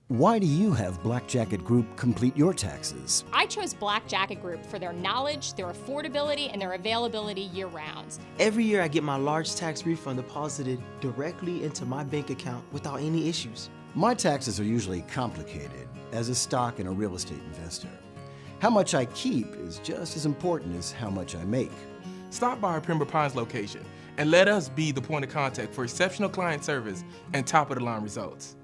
Why do you have Black Jacket Group complete your taxes? I chose Black Jacket Group for their knowledge, their affordability, and their availability year-round. Every year I get my large tax refund deposited directly into my bank account without any issues. My taxes are usually complicated as a stock and a real estate investor. How much I keep is just as important as how much I make. Stop by our Pembroke Pines location and let us be the point of contact for exceptional client service and top-of-the-line results.